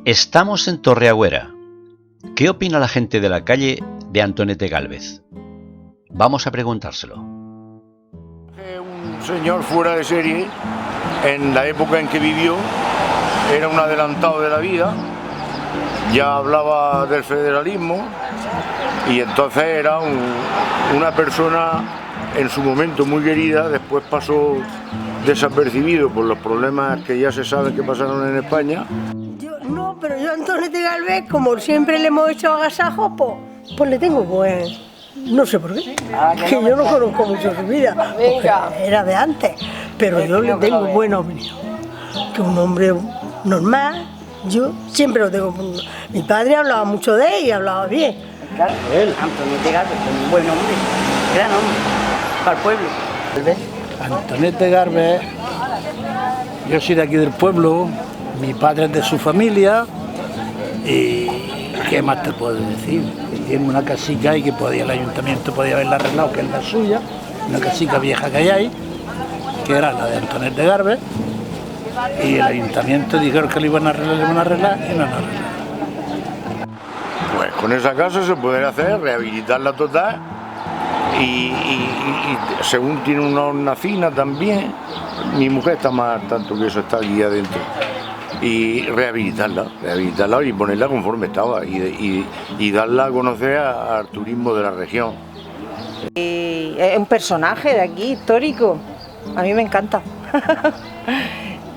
Estamos en Torreagüera. ¿Qué opina la gente de la calle de Antonete Gálvez? Vamos a preguntárselo. Un señor fuera de serie, en la época en que vivió, era un adelantado de la vida, ya hablaba del federalismo y entonces era una persona en su momento muy querida, después pasó desapercibido por los problemas que ya se saben que pasaron en España. Pero yo a Antonete Gálvez, como siempre le hemos hecho agasajo, pues le tengo buen... No sé por qué, que yo no conozco mucho su vida, porque era de antes, pero yo le tengo buena opinión. Que un hombre normal, yo siempre lo tengo. Mi padre hablaba mucho de él y hablaba bien. Claro, Antonete Gálvez, un buen hombre, gran hombre, para el pueblo. Antonete Gálvez, yo soy de aquí del pueblo, mi padre es de su familia y ¿qué más te puedo decir? Tiene una casica ahí que el ayuntamiento podía haberla arreglado, que es la suya, una casica vieja que hay ahí, que era la de Antonete Gálvez, y el ayuntamiento dijeron que lo iban a arreglar y no lo arreglaron. Pues con esa casa se puede hacer, rehabilitarla total y según tiene una hornacina también, mi mujer está más tanto que eso, está aquí adentro. Y rehabilitarla y ponerla conforme estaba y darla a conocer al turismo de la región. Es un personaje de aquí, histórico, a mí me encanta,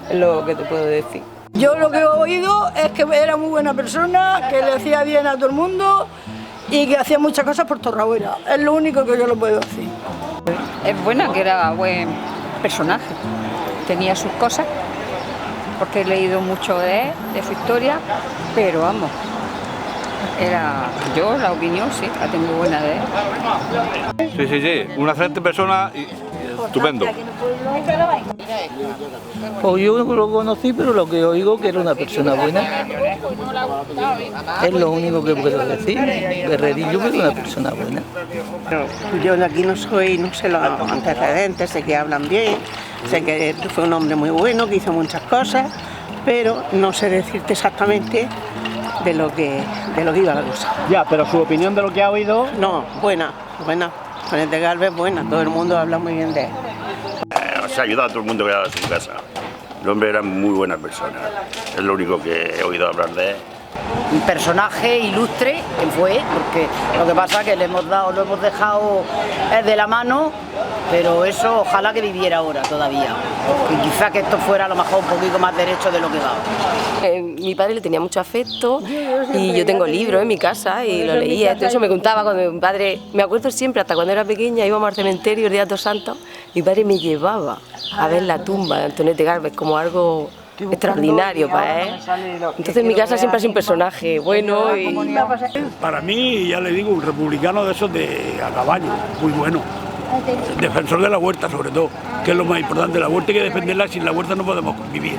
es lo que te puedo decir. Yo lo que he oído es que era muy buena persona, que le hacía bien a todo el mundo y que hacía muchas cosas por Torreagüera, es lo único que yo le puedo decir. Es buena, que era buen personaje, tenía sus cosas, porque he leído mucho de él, de su historia, pero vamos, yo la opinión sí, la tengo buena de él. Sí, una excelente persona y estupendo. Pues yo no lo conocí, pero lo que oigo que era una persona buena. Es lo único que puedo decir, guerrerillo, pero una persona buena. Yo de aquí no soy, no sé los antecedentes, sé que hablan bien, sé que fue un hombre muy bueno, que hizo muchas cosas, pero no sé decirte exactamente de lo que iba la cosa. Ya, pero su opinión de lo que ha oído... No, buena. Antonete Gálvez, buena, todo el mundo habla muy bien de él. Se ha ayudado a todo el mundo que ha dado su casa. El hombre era muy buena persona, es lo único que he oído hablar de él. Un personaje ilustre que fue, porque lo que pasa es que lo hemos dejado de la mano, pero eso ojalá que viviera ahora todavía, porque quizá que esto fuera a lo mejor un poquito más derecho de lo que va. Mi padre le tenía mucho afecto y yo tengo libros en mi casa y lo leía, todo eso me contaba cuando mi padre, me acuerdo siempre, hasta cuando era pequeña íbamos al cementerio el día de Todos Santos, mi padre me llevaba a ver la tumba de Antonete Gálvez como algo extraordinario para él. Entonces en mi casa siempre ha sido un personaje bueno y... Para mí, ya le digo, un republicano de esos de a caballo, muy bueno. Defensor de la huerta sobre todo, que es lo más importante, la huerta hay que defenderla, sin la huerta no podemos vivir.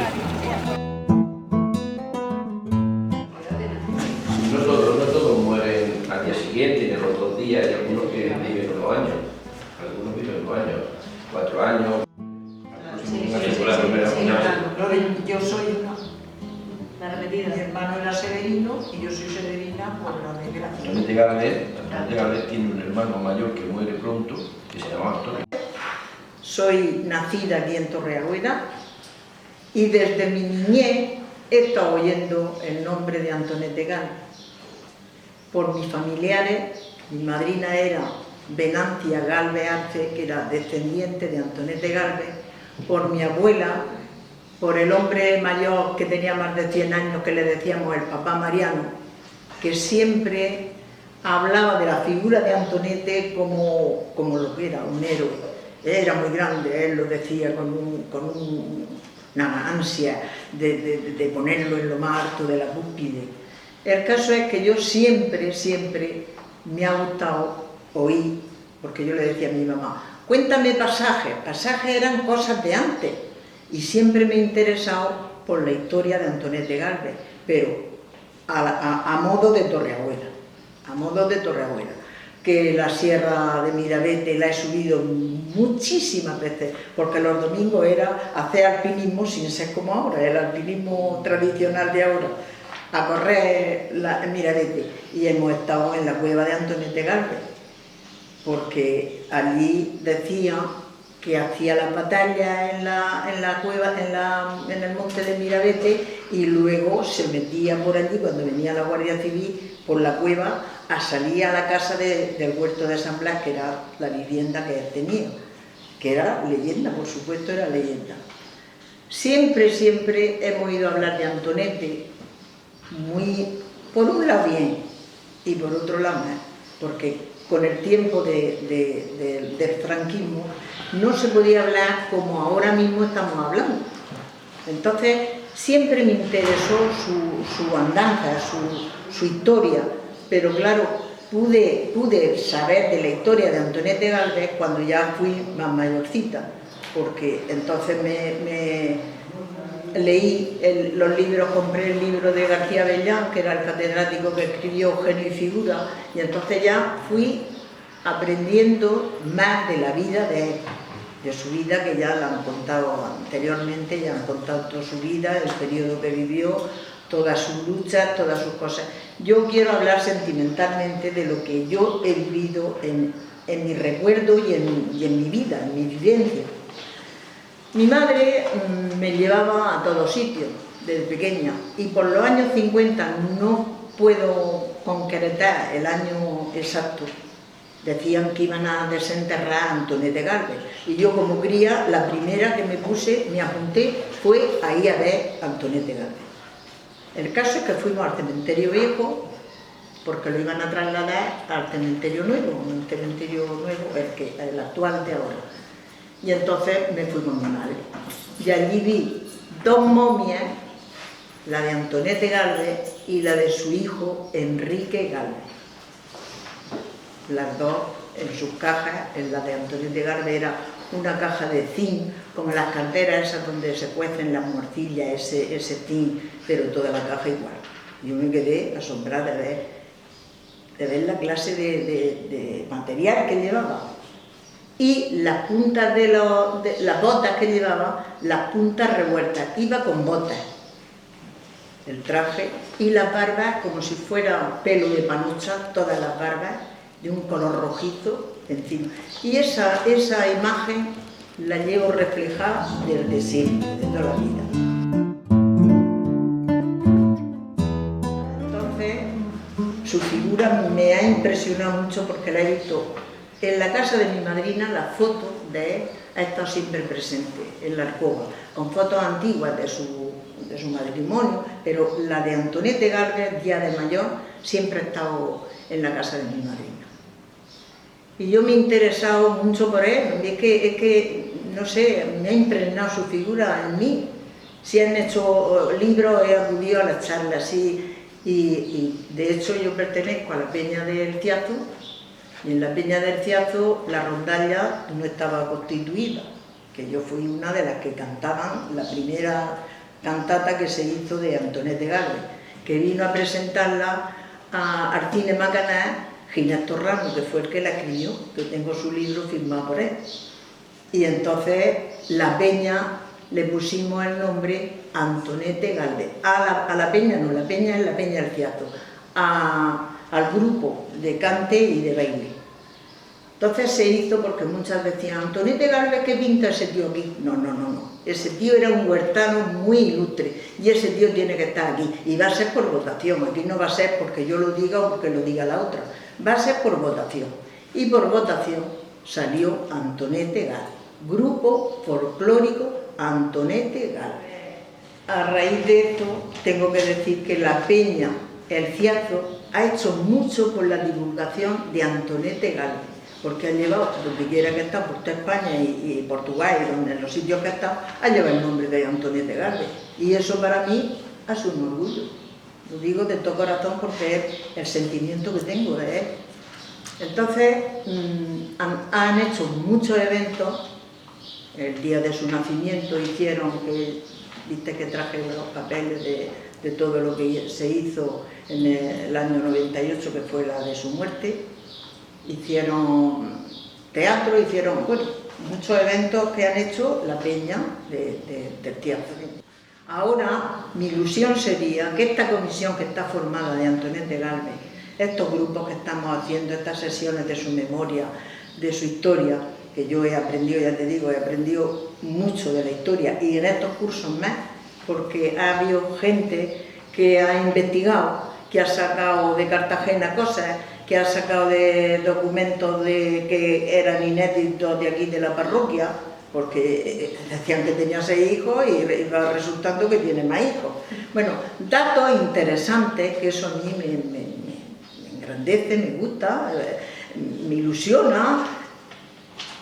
No todos mueren al día siguiente, ni a los 2 días, y algunos que viven los años. Algunos viven los años, 4 años. Yo soy una repetida, mi hermano era Severino y yo soy Severina por la desgracia. Antonete Gálvez tiene un hermano mayor que muere pronto, que se llama Antonio. Soy nacida aquí en Torreagüera y desde mi niñez he estado oyendo el nombre de Antonete Gálvez. Por mis familiares, mi madrina era Venancia Gálvez Arce, que era descendiente de Antonete Gálvez, por mi abuela, por el hombre mayor que tenía más de 100 años, que le decíamos el papá Mariano, que siempre hablaba de la figura de Antonete como lo que era, un héroe. Era muy grande, él lo decía con una ansia de ponerlo en lo más alto de la cúspide. El caso es que yo siempre me ha gustado oír, porque yo le decía a mi mamá, cuéntame pasajes eran cosas de antes, y siempre me he interesado por la historia de Antonete Gálvez, pero a modo de Torreagüera, que la Sierra de Mirabete la he subido muchísimas veces, porque los domingos era hacer alpinismo sin ser como ahora, el alpinismo tradicional de ahora, a correr el Mirabete y hemos estado en la cueva de Antonete Galvez, porque allí decían que hacía las batallas en la cueva, en el monte de Mirabete, y luego se metía por allí, cuando venía la Guardia Civil, por la cueva, a salir a la casa del huerto de San Blas, que era la vivienda que él tenía, que era leyenda, por supuesto, era leyenda. Siempre hemos oído hablar de Antonete, por un lado bien, y por otro lado mal, porque con el tiempo del franquismo no se podía hablar como ahora mismo estamos hablando. Entonces siempre me interesó su andanza, su historia, pero claro, pude saber de la historia de Antonete Galvez cuando ya fui más mayorcita, porque entonces leí los libros, compré el libro de García Bellán, que era el catedrático que escribió Genio y Figura, y entonces ya fui aprendiendo más de la vida de su vida, que ya la han contado anteriormente, ya han contado toda su vida, el periodo que vivió, todas sus luchas, todas sus cosas. Yo quiero hablar sentimentalmente de lo que yo he vivido en mi recuerdo y en mi vida, en mi vivencia. Mi madre me llevaba a todos sitios desde pequeña, y por los años 50 no puedo concretar el año exacto. Decían que iban a desenterrar a Antonete Galvez, y yo como cría, la primera que me apunté, fue a ir a ver a Antonete Galvez. El caso es que fuimos al cementerio viejo, porque lo iban a trasladar al cementerio nuevo, el actual de ahora. Y entonces me fui con mi madre. Y allí vi dos momias, la de Antonete Galvez y la de su hijo Enrique Galvez. Las dos en sus cajas. En la de Antonete Galvez era una caja de zinc, como las canteras esas donde se cuecen las morcillas, ese zinc, pero toda la caja igual. Yo me quedé asombrada de ver la clase de material que llevaba. Y las puntas de las botas que llevaba, las puntas revueltas, iba con botas, el traje, y las barbas como si fuera pelo de panocha, todas las barbas de un color rojizo encima. Y esa imagen la llevo reflejada desde siempre, de toda la vida. Entonces, su figura me ha impresionado mucho porque la he visto en la casa de mi madrina. La foto de él ha estado siempre presente en la alcoba, con fotos antiguas de su matrimonio, pero la de Antonete Galvez, ya de mayor, siempre ha estado en la casa de mi madrina. Y yo me he interesado mucho por él, es que no sé, me ha impregnado su figura en mí. Si han hecho libros, he acudido a las charlas, y de hecho yo pertenezco a la Peña del Ciazo, y en la Peña del Ciazo la rondalla no estaba constituida, que yo fui una de las que cantaban la primera cantata que se hizo de Antonete Galvez, que vino a presentarla al Cine Macaná Ginés Torrano, que fue el que la escribió, que tengo su libro firmado por él. Y entonces la peña le pusimos el nombre Antonete Galvez. A la peña no, la peña es la Peña del Ciazo, al grupo de cante y de baile. Entonces se hizo porque muchas decían, Antonete Galvez, ¿qué pinta ese tío aquí? No. Ese tío era un huertano muy ilustre y ese tío tiene que estar aquí. Y va a ser por votación, aquí no va a ser porque yo lo diga o porque lo diga la otra. Va a ser por votación. Y por votación salió Antonete Galvez, grupo folclórico Antonete Galvez. A raíz de esto tengo que decir que la Peña, el Ciazo, ha hecho mucho por la divulgación de Antonete Galvez, porque ha llevado, donde quiera que ha estado, por toda España y Portugal, y donde en los sitios que ha estado, ha llevado el nombre de Antonete Galvez. Y eso para mí ha sido un orgullo. Lo digo de todo corazón porque es el sentimiento que tengo de él. Entonces, han hecho muchos eventos. El día de su nacimiento hicieron, viste que traje los papeles de todo lo que se hizo en el año 98, que fue la de su muerte. Hicieron teatro, hicieron, bueno, muchos eventos que han hecho la Peña del Ciazo. Ahora mi ilusión sería que esta comisión que está formada de Antonete Galvez, estos grupos que estamos haciendo, estas sesiones de su memoria, de su historia, que yo he aprendido, ya te digo, he aprendido mucho de la historia y en estos cursos más, porque ha habido gente que ha investigado, que ha sacado de Cartagena cosas, que ha sacado de documentos que eran inéditos de aquí de la parroquia, porque decían que tenía 6 hijos y iba resultando que tiene más hijos. Bueno, datos interesantes, que eso a mí me engrandece, me gusta, me ilusiona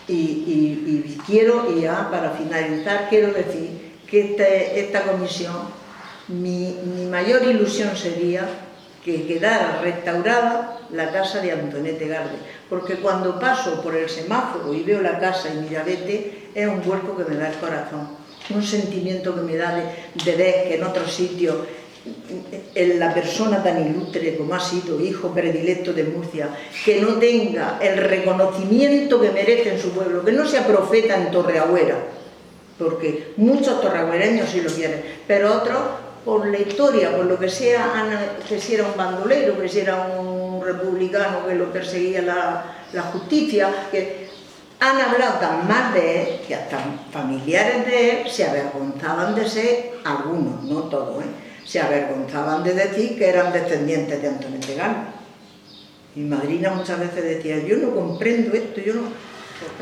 y quiero, y ya para finalizar, quiero decir que esta comisión, mi mayor ilusión sería que quedara restaurada la casa de Antonete Galvez, porque cuando paso por el semáforo y veo la casa y Mirabete, es un vuelco que me da el corazón, un sentimiento que me da de ver que en otros sitios la persona tan ilustre como ha sido hijo predilecto de Murcia, que no tenga el reconocimiento que merece en su pueblo, que no sea profeta en Torreagüera, porque muchos torreagüereños sí lo quieren, pero otros por la historia, por lo que sea, que si era un bandolero, que si era un republicano que lo perseguía la justicia, que han hablado tan mal de él que hasta familiares de él se avergonzaban de ser, algunos, no todos, se avergonzaban de decir que eran descendientes de Antonete Galvez. Mi madrina muchas veces decía, yo no comprendo esto, yo no...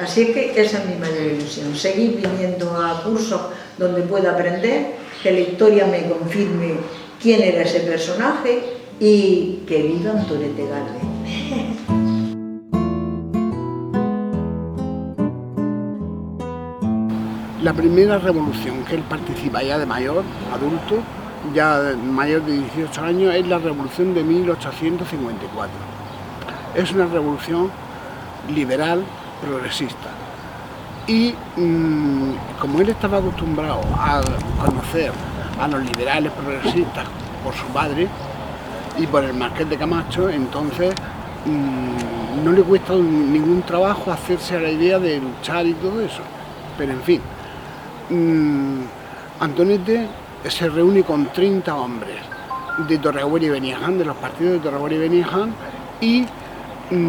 Así es que esa es mi mayor ilusión, seguir viniendo a cursos donde pueda aprender, que la historia me confirme quién era ese personaje y que viva Antonete Galvez. La primera revolución que él participa ya de mayor, adulto, ya mayor de 18 años, es la revolución de 1854. Es una revolución liberal, progresista. Y como él estaba acostumbrado a conocer a los liberales progresistas por su padre y por el Marqués de Camacho, entonces no le cuesta ningún trabajo hacerse a la idea de luchar y todo eso. Pero en fin, Antonete se reúne con 30 hombres de Torreagüera y Beniaján, de los partidos de Torreagüera y Beniaján, y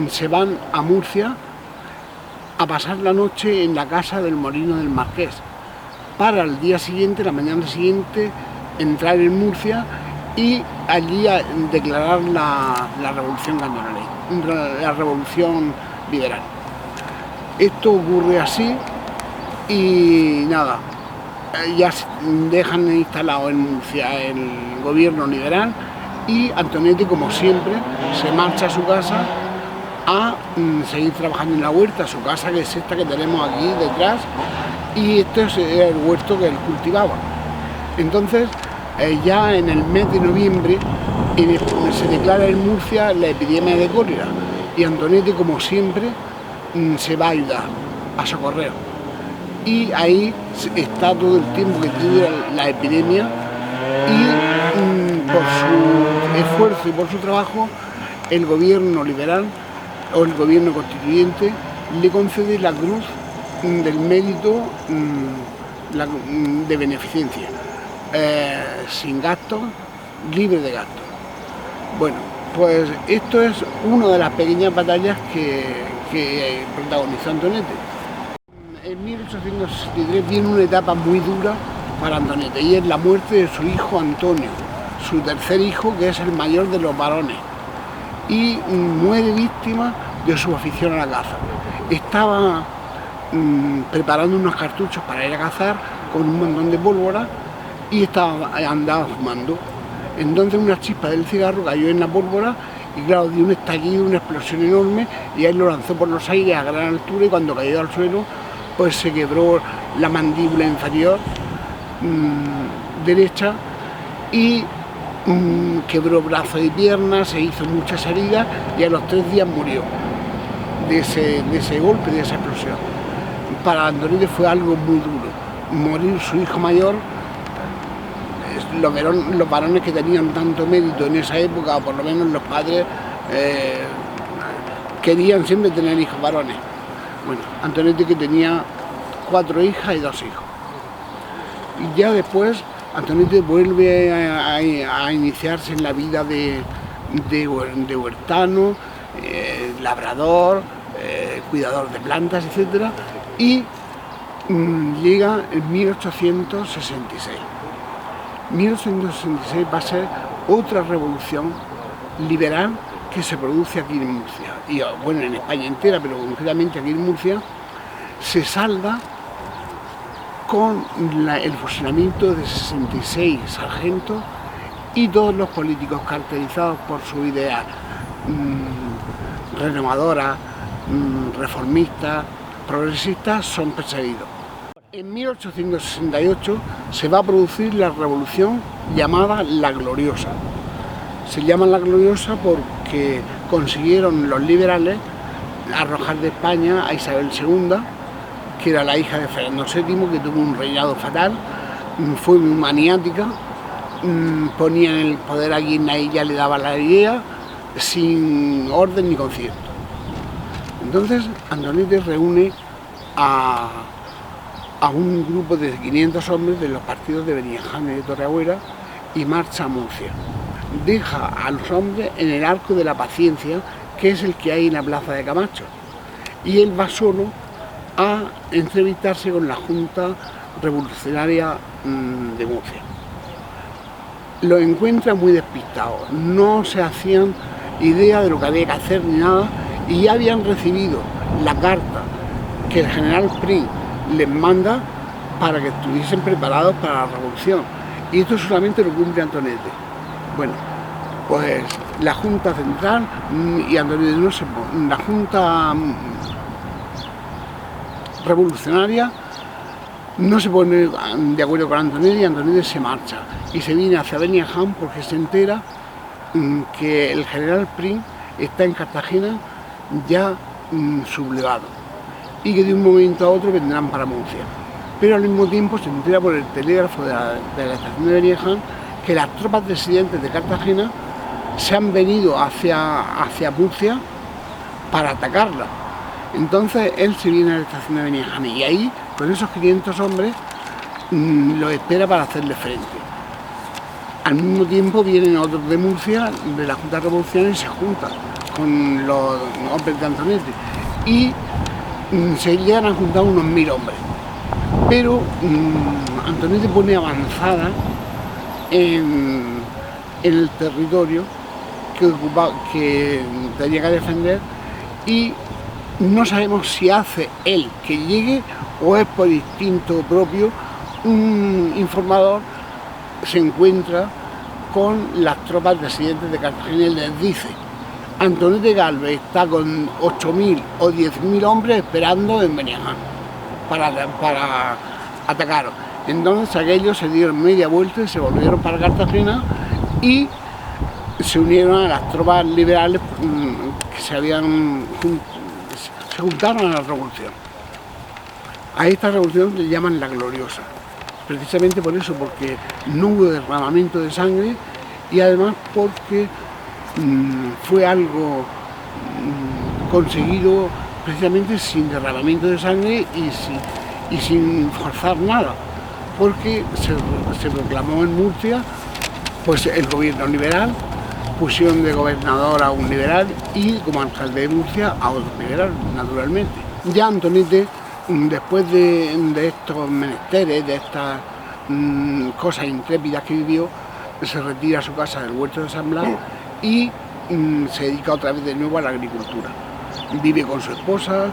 se van a Murcia a pasar la noche en la casa del Molino del Marqués, para el día siguiente, la mañana siguiente, entrar en Murcia y allí a declarar la revolución candonaley, la revolución liberal. Esto ocurre así y nada, ya dejan instalado en Murcia el gobierno liberal y Antonete, como siempre, se marcha a su casa a seguir trabajando en la huerta, su casa, que es esta que tenemos aquí detrás, y este es el huerto que él cultivaba. Entonces, ya en el mes de noviembre se declara en Murcia la epidemia de cólera y Antonete, como siempre, se va a ayudar, a socorrer. Y ahí está todo el tiempo que dura la epidemia y por su esfuerzo y por su trabajo el gobierno liberal o el gobierno constituyente le concede la cruz del mérito de beneficencia, sin gastos, libre de gastos. Bueno, pues esto es una de las pequeñas batallas que protagonizó Antonete. En 1863 viene una etapa muy dura para Antonete y es la muerte de su hijo Antonio, su tercer hijo, que es el mayor de los varones, y muere víctima de su afición a la caza. Estaba preparando unos cartuchos para ir a cazar con un montón de pólvora y andaba fumando. Entonces una chispa del cigarro cayó en la pólvora y claro, dio un estallido, una explosión enorme y él lo lanzó por los aires a gran altura y cuando cayó al suelo pues se quebró la mandíbula inferior derecha y quebró brazos y piernas, se hizo muchas heridas y a los 3 días murió de ese golpe, de esa explosión. Para Antonete fue algo muy duro, morir su hijo mayor. Los varones que tenían tanto mérito en esa época, o por lo menos los padres, querían siempre tener hijos varones. Bueno, Antonete, que tenía 4 hijas y 2 hijos. Y ya después Antonete vuelve a iniciarse en la vida de huertano, labrador, cuidador de plantas, etc. Y llega en 1866. 1866 va a ser otra revolución liberal que se produce aquí en Murcia. Y bueno, en España entera, pero concretamente aquí en Murcia, se salda con el fusilamiento de 66 sargentos y todos los políticos caracterizados por su idea renovadora, reformista, progresista, son perseguidos. En 1868 se va a producir la revolución llamada La Gloriosa. Se llama La Gloriosa porque consiguieron los liberales arrojar de España a Isabel II, que era la hija de Fernando VII, que tuvo un reinado fatal, fue muy maniática, ponía en el poder a quien a ella le daba la idea, sin orden ni concierto. Entonces Antonete reúne a un grupo de 500 hombres de los partidos de Beniajana y de Torreagüera y marcha a Murcia. Deja a los hombres en el Arco de la Paciencia, que es el que hay en la plaza de Camacho, y él va solo a entrevistarse con la Junta Revolucionaria de Murcia. Lo encuentra muy despistado, no se hacían idea de lo que había que hacer ni nada, y ya habían recibido la carta que el general Prim les manda para que estuviesen preparados para la revolución, y esto solamente lo cumple Antonete. Bueno, pues la Junta Central y Antonete no se pone, la Junta Revolucionaria no se pone de acuerdo con Antonete y Antonete se marcha y se viene hacia Beniaján porque se entera que el general Prim está en Cartagena ya sublevado y que de un momento a otro vendrán para Murcia. Pero al mismo tiempo se entera por el telégrafo de la estación de Beniaján que las tropas disidentes de Cartagena se han venido hacia Murcia para atacarla. Entonces él se viene a la estación de Beniaján y ahí, con esos 500 hombres, lo espera para hacerle frente. Al mismo tiempo vienen otros de Murcia, de la Junta Revolucionaria, y se juntan con los hombres de Antonete. Y se llegan a juntar unos 1000 hombres. Pero Antonete pone avanzada en el territorio que tenía que defender y no sabemos si hace él que llegue o es por instinto propio. Un informador se encuentra con las tropas disidentes de Cartagena y les dice: Antonete Galvez está con 8000 o 10000 hombres esperando en Beniaján para atacaros. Entonces aquellos se dieron media vuelta y se volvieron para Cartagena y se unieron a las tropas liberales que se juntaron a la revolución. A esta revolución le llaman La Gloriosa, precisamente por eso, porque no hubo derramamiento de sangre y además porque fue algo conseguido precisamente sin derramamiento de sangre y sin forzar nada, porque se proclamó en Murcia pues el gobierno liberal, pusieron de gobernador a un liberal y como alcalde de Murcia a otro liberal, naturalmente. Ya Antonete, después de estos menesteres, de estas cosas intrépidas que vivió, se retira a su casa del Huerto de San Blas y se dedica otra vez de nuevo a la agricultura. Vive con su esposa,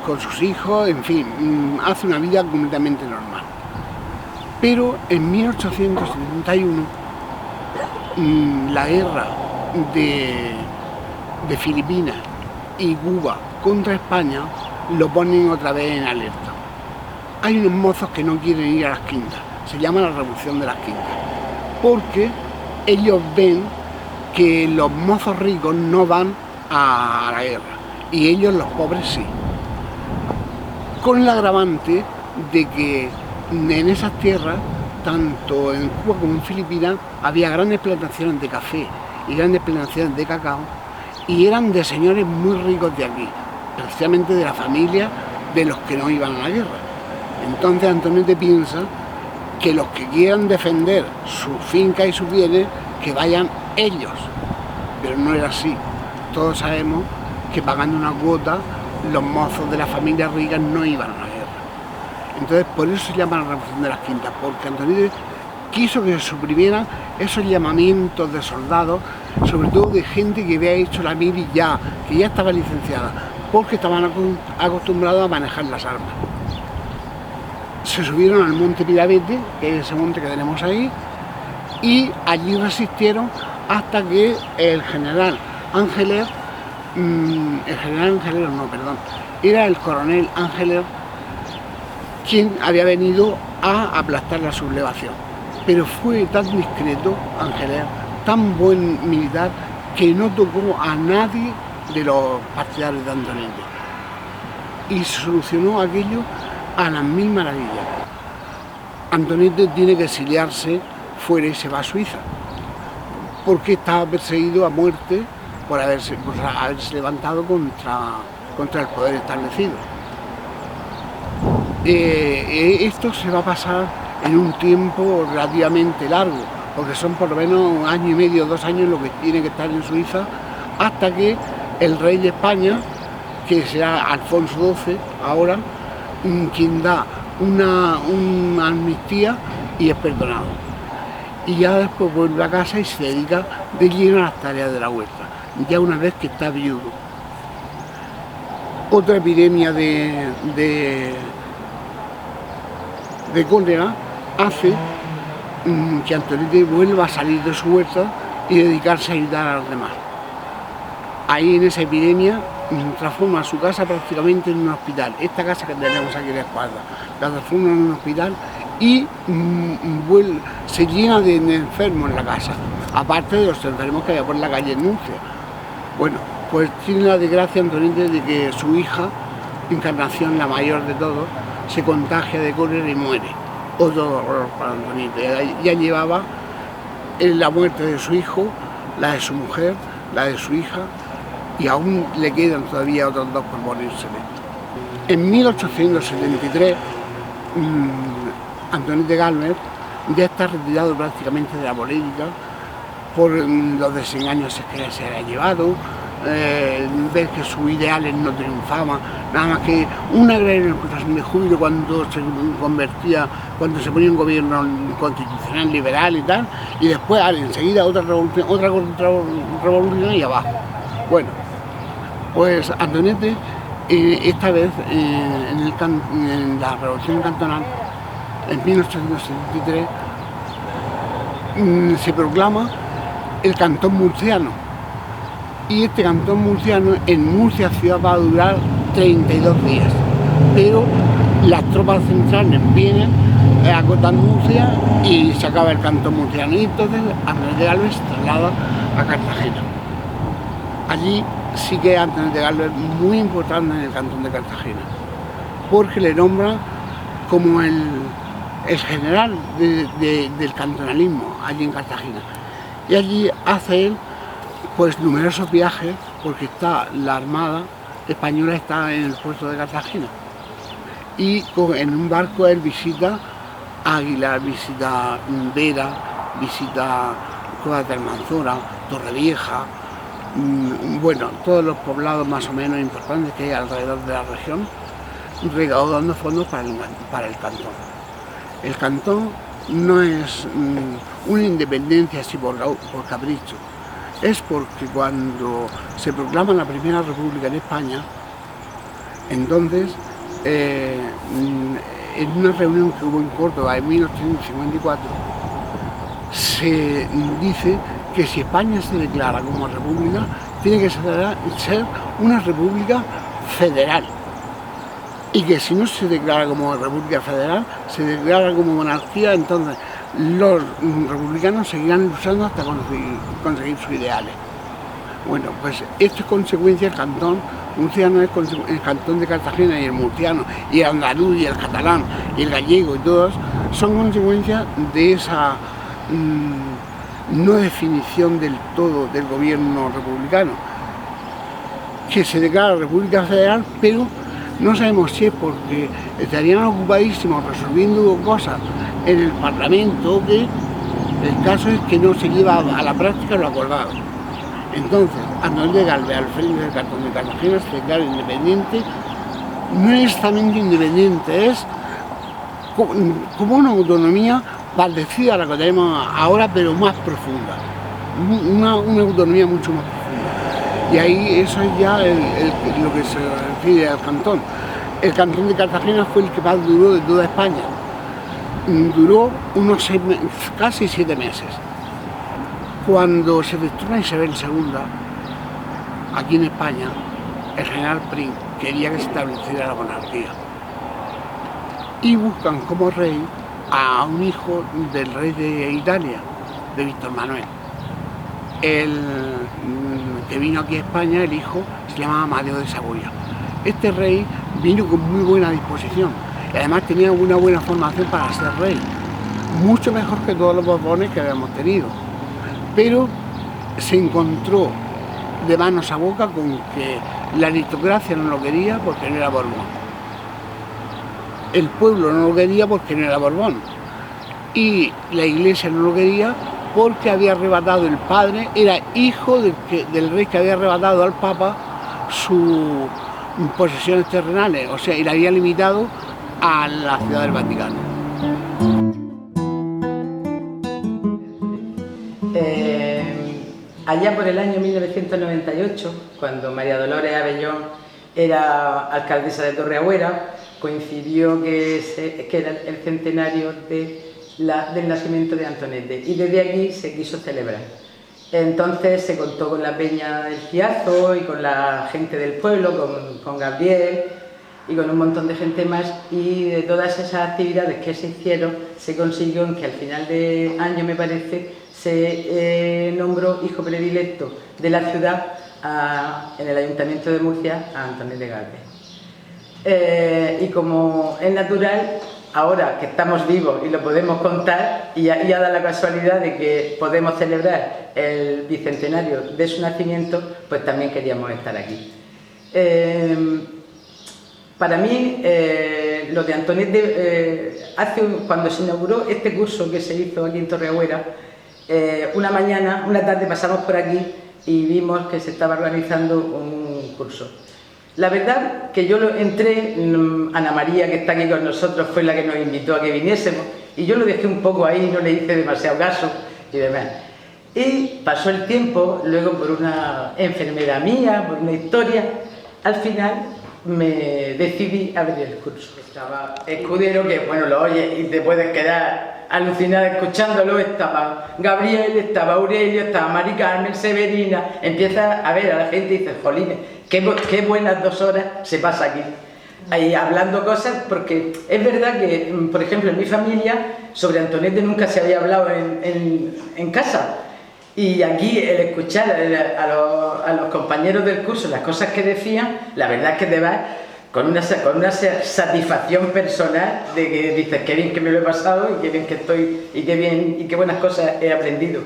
con sus hijos, en fin, hace una vida completamente normal. Pero en 1871, la guerra de Filipinas y Cuba contra España lo ponen otra vez en alerta. Hay unos mozos que no quieren ir a las quintas, se llama la Revolución de las Quintas, porque ellos ven que los mozos ricos no van a la guerra y ellos, los pobres, sí. Con el agravante de que en esas tierras, tanto en Cuba como en Filipinas, había grandes plantaciones de café y grandes plantaciones de cacao y eran de señores muy ricos de aquí, precisamente de la familia de los que no iban a la guerra. Entonces Antonete piensa que los que quieran defender su finca y sus bienes, que vayan ellos. Pero no era así. Todos sabemos que pagando una cuota, los mozos de las familias ricas no iban a la guerra. Entonces, por eso se llama la Revolución de las Quintas, porque Antonete quiso que se suprimieran esos llamamientos de soldados, sobre todo de gente que había hecho la mili ya, que ya estaba licenciada, porque estaban acostumbrados a manejar las armas. Se subieron al monte Pirabete, que es ese monte que tenemos ahí, y allí resistieron hasta que el general Angeler, era el coronel Angeler quien había venido a aplastar la sublevación. Pero fue tan discreto Angeler, tan buen militar, que no tocó a nadie de los partidarios de Antonete. Y se solucionó aquello a las mil maravillas. Antonete tiene que exiliarse fuera y se va a Suiza, porque estaba perseguido a muerte por haberse levantado contra el poder establecido. Esto se va a pasar en un tiempo relativamente largo, porque son por lo menos 1 año y medio, 2 años lo que tiene que estar en Suiza, hasta que el rey de España, que será Alfonso XII ahora, quien da una amnistía y es perdonado. Y ya después vuelve a casa y se dedica de lleno a las tareas de la huerta, ya una vez que está viudo. Otra epidemia de cólera hace que Antonete vuelva a salir de su huerta y dedicarse a ayudar a los demás. Ahí en esa epidemia transforma su casa prácticamente en un hospital. Esta casa que tenemos aquí a la espalda la transforma en un hospital y se llena de enfermos en la casa, aparte de los enfermos que había por la calle en Murcia. Bueno, pues tiene la desgracia Antonete de que su hija, Encarnación, la mayor de todos, se contagia de cólera y muere. Otro horror para Antonete. Ya llevaba la muerte de su hijo, la de su mujer, la de su hija, y aún le quedan todavía otros 2 por morírsele. En 1873, Antonete Galvez ya está retirado prácticamente de la política por los desengaños que se había llevado, ver que sus ideales no triunfaban, nada más que una gran expresión de júbilo cuando se ponía un gobierno constitucional liberal y tal, y después enseguida otra revolución y abajo. Bueno, pues Antonete esta vez en la revolución cantonal en 1873 se proclama el cantón murciano, y este cantón murciano en Murcia ciudad va a durar 32 días, pero las tropas centrales vienen, acotan Murcia y se acaba el cantón murciano, y entonces Antonete Galvez se traslada a Cartagena. Allí sí que Antonete Galvez muy importante en el cantón de Cartagena, porque le nombra como el general del cantonalismo allí en Cartagena. Y allí hace él pues numerosos viajes, porque está la Armada Española está en el puerto de Cartagena. Y en un barco él visita Águila, visita Vera, visita Cueva de Almanzora, Torrevieja, bueno, todos los poblados más o menos importantes que hay alrededor de la región, recaudando fondos para el cantón. El cantón no es una independencia así por capricho, es porque cuando se proclama la Primera República en España, entonces en una reunión que hubo en Córdoba en 1854, se dice que si España se declara como república, tiene que ser una república federal. Y que si no se declara como república federal, se declara como monarquía, entonces los republicanos seguirán luchando hasta conseguir sus ideales. Bueno, pues esto es consecuencia del cantón murciano, el cantón de Cartagena y el murciano, y el andaluz y el catalán y el gallego y todos, son consecuencias de esa no definición del todo del gobierno republicano, que se declara república federal, pero no sabemos si es porque estarían ocupadísimos resolviendo cosas en el Parlamento que el caso es que no se lleva a la práctica lo acordado. Entonces, Antonete de Galvez, al frente del Cantón de Cartagena, se declara independiente, no es exactamente independiente, es como una autonomía parecida a la que tenemos ahora, pero más profunda, una autonomía mucho más profunda. Y ahí eso es ya lo que se refiere al cantón. El Cantón de Cartagena fue el que más duró de toda España. Duró unos casi 7 meses. Cuando se destrona Isabel II, aquí en España, el general Prim quería que se estableciera la monarquía. Y buscan como rey a un hijo del rey de Italia, de Víctor Manuel. El que vino aquí a España, el hijo, se llamaba Amadeo de Saboya. Este rey vino con muy buena disposición y además tenía una buena formación para ser rey, mucho mejor que todos los borbones que habíamos tenido, pero se encontró de manos a boca con que la aristocracia no lo quería porque no era Borbón, el pueblo no lo quería porque no era Borbón y la iglesia no lo quería porque había arrebatado el padre, era hijo del rey que había arrebatado al Papa sus posesiones terrenales, o sea, y la había limitado a la ciudad del Vaticano. Allá por el año 1998, cuando María Dolores Abellón era alcaldesa de Torreagüera, coincidió que era el centenario del nacimiento de Antonete y desde aquí se quiso celebrar. Entonces se contó con la peña del Ciazo y con la gente del pueblo, con Gabriel y con un montón de gente más, y de todas esas actividades que se hicieron se consiguió en que al final de año, me parece, se nombró hijo predilecto de la ciudad en el Ayuntamiento de Murcia a Antonete Galvez. Y como es natural, ahora que estamos vivos y lo podemos contar, y ya da la casualidad de que podemos celebrar el bicentenario de su nacimiento, pues también queríamos estar aquí. Para mí, lo de Antonete, cuando se inauguró este curso que se hizo aquí en Torreagüera, una tarde pasamos por aquí y vimos que se estaba organizando un curso. La verdad que yo entré, Ana María, que está aquí con nosotros, fue la que nos invitó a que viniésemos, y yo lo dejé un poco ahí, no le hice demasiado caso y demás. Y pasó el tiempo, luego por una enfermedad mía, por una historia, al final me decidí a abrir el curso. Estaba Escudero, que bueno, lo oyes y te puedes quedar alucinada escuchándolo, estaba Gabriel, estaba Aurelio, estaba Mari Carmen, Severina, empieza a ver a la gente y dices, jolines, qué buenas 2 horas se pasa aquí, ahí hablando cosas, porque es verdad que, por ejemplo, en mi familia, sobre Antonete nunca se había hablado en casa, y aquí el escuchar a los compañeros del curso las cosas que decían, la verdad es que te vas con una satisfacción personal de que dices, qué bien que me lo he pasado y qué bien que estoy y qué bien y qué buenas cosas he aprendido.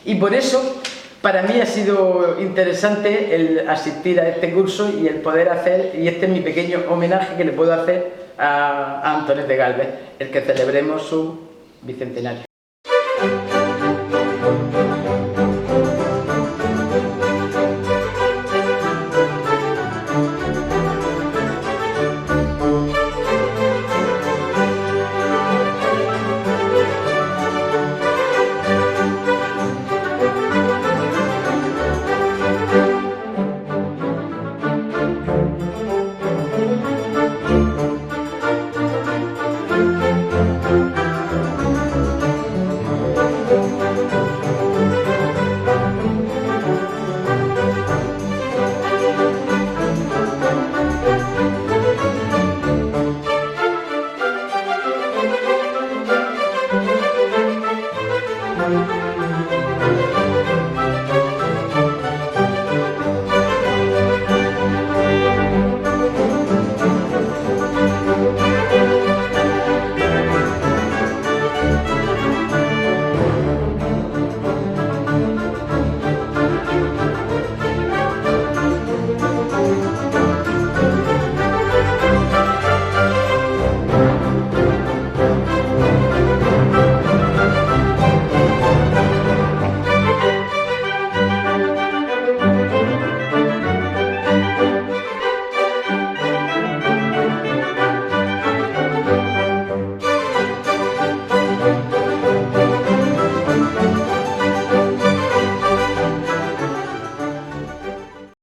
Y por eso, para mí ha sido interesante el asistir a este curso y el poder hacer, y este es mi pequeño homenaje que le puedo hacer a Antonete Galvez, el que celebremos su bicentenario.